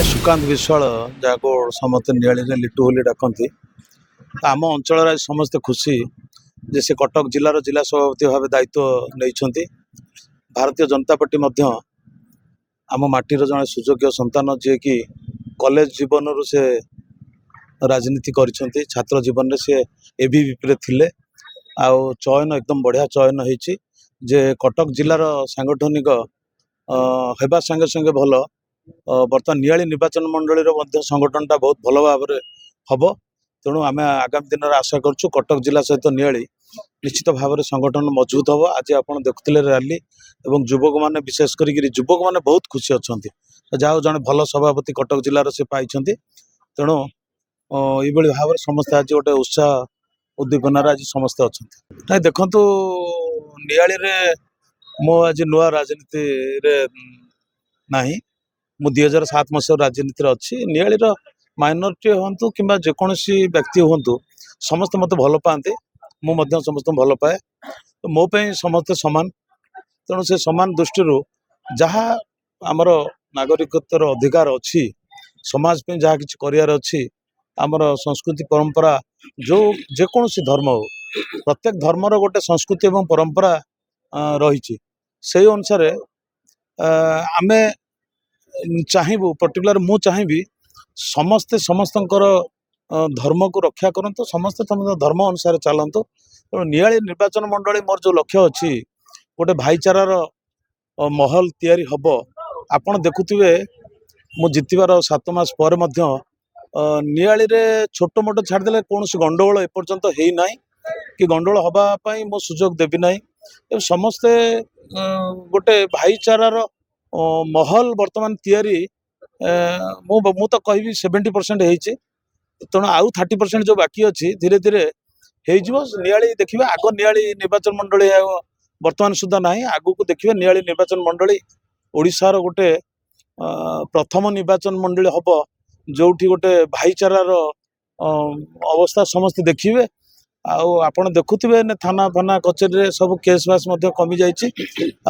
सुकांत विश्वाल जहाँ समस्त नियाली लिटू बोली डाकती आम अंचल आज समस्ते खुशी जे से कटक जिलार जिला सभापति भाव दायित्व नहीं। भारतीय जनता पार्टी आम माटीर जड़े सुयोग्य संतान जी कि कॉलेज जीवन से राजनीति करिसेंती, छात्र जीवन से एबीवीपी थिले आउ चयन एकदम बढ़िया चयन होती जे कटक जिलार सांगठनिक हेबा संगे संगे भल बर्तमान नियाली निर्वाचन मंडली संगठनटा बहुत भल भाव हम। तेणु आम आगामी दिन में आशा करूँ कटक जिला सहित नियाली निश्चित भाव में संगठन मजबूत हम। आज आप देखुले रैली एवं युवक मैंने विशेष कर युवक मैंने बहुत खुशी अच्छा जहाँ जड़े भल सभापति कटक जिलार से पाई। तेणु ये भाव में समस्ते आज गोटे उत्साह उद्दीपनार आज समस्ते अच्छा ना देखु नियाली मो आज नुआ राजनीति ना मु 2007 मसीह राजनीति अच्छी नियालीर माइनॉरिटी हूँ कि जेकोसी व्यक्ति हूँ समस्त मत भल पाते मुझे समस्त भल पाए तो मोपाई समस्ते सामान। तेणु से सामान दृष्टि जहाँ आमर नागरिकत्वर अधिकार अच्छी समाज पे जहाँ किसी करार अच्छी आमर संस्कृति परंपरा जो जेकोसी धर्म हो प्रत्येक धर्मर गोटे संस्कृति एवं परंपरा रही से अनुसार आमे चाहबू पर्टिकुलर मु चाहबी समस्ते समस्तंकर धर्म को रक्षा करंतु समस्ते धर्म अनुसार चलतु। तो नियाली निर्वाचन मंडली मोर जो लक्ष्य अच्छी गोटे भाईचारार महल तैयारी हब। आपण देखुथिबे मु जितबार 7 मास पर नियाली रे छोट मोट छाड़देले कौन गंडगोल एपर्यंत है ना कि गंडगोल हवापाई मो सुजोग देवी ना। समस्ते गोटे भाईचारार महल वर्तमान तैयारी मु तो कहि 70% है। तेणु आउ 30% जो बाकी अच्छी धीरे धीरे हो नियाली देखिए आग नियाली निर्वाचन मंडली वर्तमान सुधा ना आगु को देखिए नियाली निर्वाचन मंडली ओडिशार गोटे प्रथम निर्वाचन मंडली हम जो गोटे भाईचारार अवस्था समस्ते देखिए। आपण देखुथिबे थाना फाना कचेरी सब केस बास कमी जाइए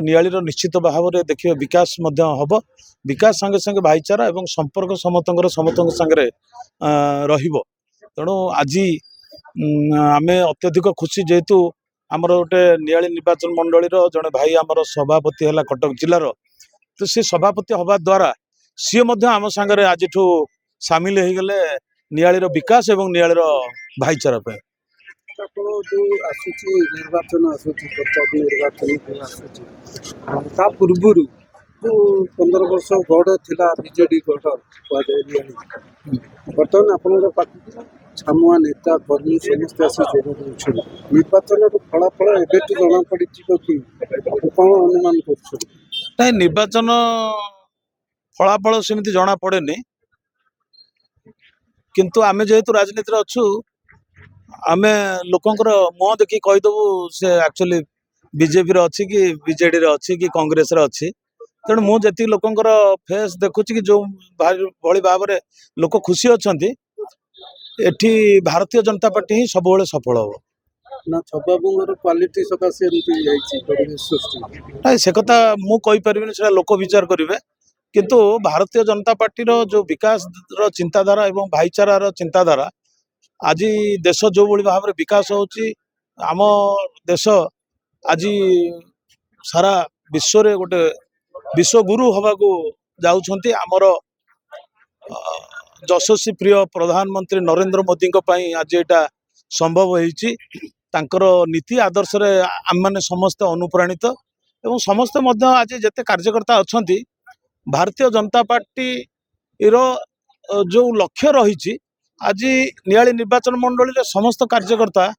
नियालीर निश्चित भाव में देखिए विकास हम विकास संगे संगे भाईचारा एवं संपर्क समस्त संगे रहिबो। तेणु आज आम अत्यधिक खुशी जेहेतु आमर गोटे नियाली निर्वाचन मंडलीर जड़े भाई आमर सभापति है कटक जिलार तो सी सभापति हवा द्वारा सी आम सांगे आज सामिल हो गले नियालीर विकास एवं नियालीर भाईचारा पे। निर्वाचन ता पूर्व जो 15 वर्ष गढ़ थिला बीजेडी गढ़ बर्तमान आपन पार्टी छामुआ नेता कर्मी समस्त आसी जोग निर्वाचन फलाफल एवं जना पड़ी कि कौन अनुमान कर निर्वाचन फलाफल सेमती जना पड़े किंतु आमे जेहेतु राजनीति अच्छु आमे लोकंकर मुह देखी कहीदेबू से एक्चुअली बीजेपी अच्छी कि बीजेडी अच्छी कि कांग्रेस अच्छी। तेणु मुझे लोकंकर फेस देखुची कि जो भली भाव में लोक खुशी अच्छा एठी भारतीय जनता पार्टी ही सब सफल हम ना छबाबुर क्वालिटी सकाशे से कथा मुझे से लोक विचार करेंगे किंतु भारतीय जनता पार्टी जो विकास चिंताधारा एवं भाईचारार चिंताधारा आज देश जो भाई भाव में विकास होची आम देश आज सारा विश्व रे गोटे विश्वगुरु हवा को जाउछंती। आमर यशस्वी प्रिय प्रधानमंत्री नरेंद्र मोदी आज यहाँ संभव होईची तांकर नीति आदर्श रे आम माने समस्त अनुप्राणित एवं समस्त आज जेते कार्यकर्ता अच्छी भारतीय जनता पार्टी रो जो लक्ष्य रही आज नियाली निर्वाचन मंडली समस्त कार्यकर्ता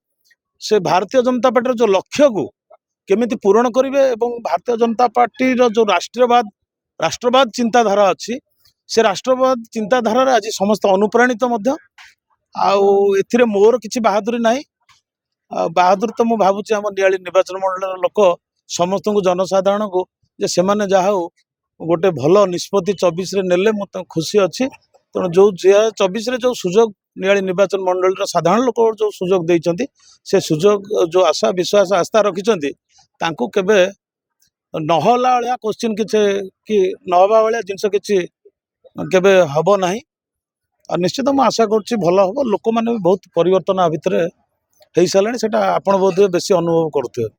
से भारतीय जनता पार्टी जो लक्ष्य को केमिति पूरण करेंगे एवं भारतीय जनता पार्टी जो राष्ट्रवाद चिंताधारा अच्छी से राष्ट्रवाद चिंताधारा आज समस्त अनुप्राणित ए मोर किसी बहादुरी ना बहादुर तो मुझे भावुँ आम नियाली निर्वाचन मंडल लोक समस्त को जनसाधारण को जे से माने जहा गोटे भल निष्पत्ति 24 रे नेले मत खुशी अच्छी। तेणु जो 24 रे जो सुजोग नियाली निर्वाचन मंडल साधारण लोक जो सुजोग देइचंती से सुजोग जो आशा विश्वास आस्था रखिचंती तांकु केबे नहला वाला क्वेश्चन किछि कि नहबा वाला जिनस किछि କେବେ ହବ ନାହିଁ। ଆଉ ନିଶ୍ଚିତ ମୁଁ ଆଶା କରୁଛି ଭଲ ହବ। ଲୋକମାନେ ବି ବହୁତ ପରିବର୍ତ୍ତନ ଆ ଭିତରେ ହେଇସାରିଲାଣି, ସେଟା ଆପଣ ବୋଧହୁଏ ବେଶୀ ଅନୁଭବ କରୁଥିବେ।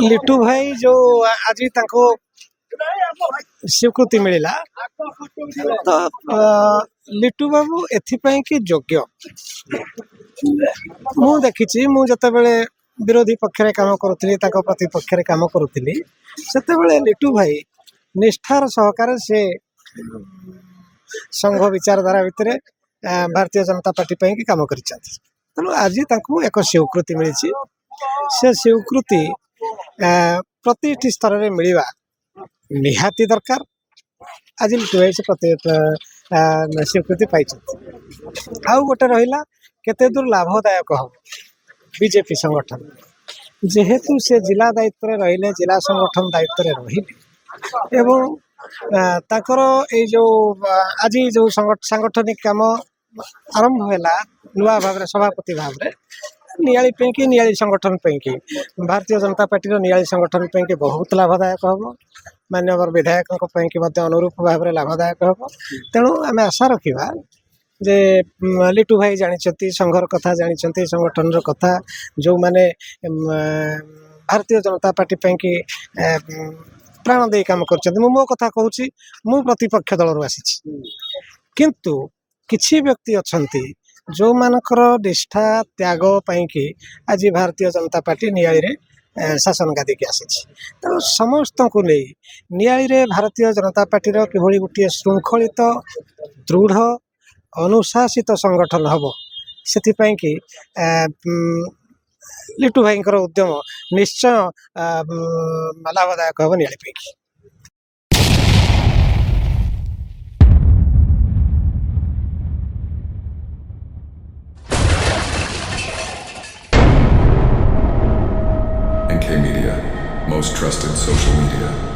लिटू भाई जो आज स्वीकृति मिलला तो लिटू बाबू एथिपाई कि योग्य मु देखी मु जतबेले विरोधी पक्षरे काम करुଥିଲି ताको प्रतिपक्षरे काम करुଥିଲି सेतेबेले लिटू भाई निष्ठार सहकार से संघ विचारधारा भितर भारतीय जनता पार्टी ପାଇଁ कि काम करिसथि तेणु आज तांको एक स्वीकृति मिली से स्वीकृति प्रतिष्ठित स्तर में मिलवा निहाती दरकार आज लिटू भाई से स्वीकृति पाई आउ गोटे रहा केते दूर लाभदायक हम बीजेपी संगठन जेहेतु से जिला दायित्व रहिले जिला संगठन दायित्व रहिले एवं ताकर ए जो आज जो सांगठनिक काम आरंभ है नुआ भाव सभापति भाव नियाली पैकी नियाली संगठन पैकी भारतीय जनता पार्टी नियाली संगठन पैकी बहुत लाभदायक हम माननीय विधायकों अनुरूप भाव में लाभदायक हम तेणु आम आशा रखा जे लिटू भाई जानी संघर कथा जानी संगठन कथा जो माने भारतीय जनता पार्टी पैकी प्राण दे काम कर मो कथा कहूँ मु प्रतिपक्ष दल आसी किंतु किछि व्यक्ति अछंती जो मानकर निष्ठा त्याग पाई आज भारतीय जनता पार्टी नियाली रे शासन गादी की आसी तेणु समस्त को नहीं नियाली रे भारतीय जनता पार्टी किभली गोटे श्रृंखलित दृढ़ अनुशासित संगठन हम से लिटू भाई उद्यम निश्चय लाभदायक हम नियाली पैकी। NK Media, most trusted social media.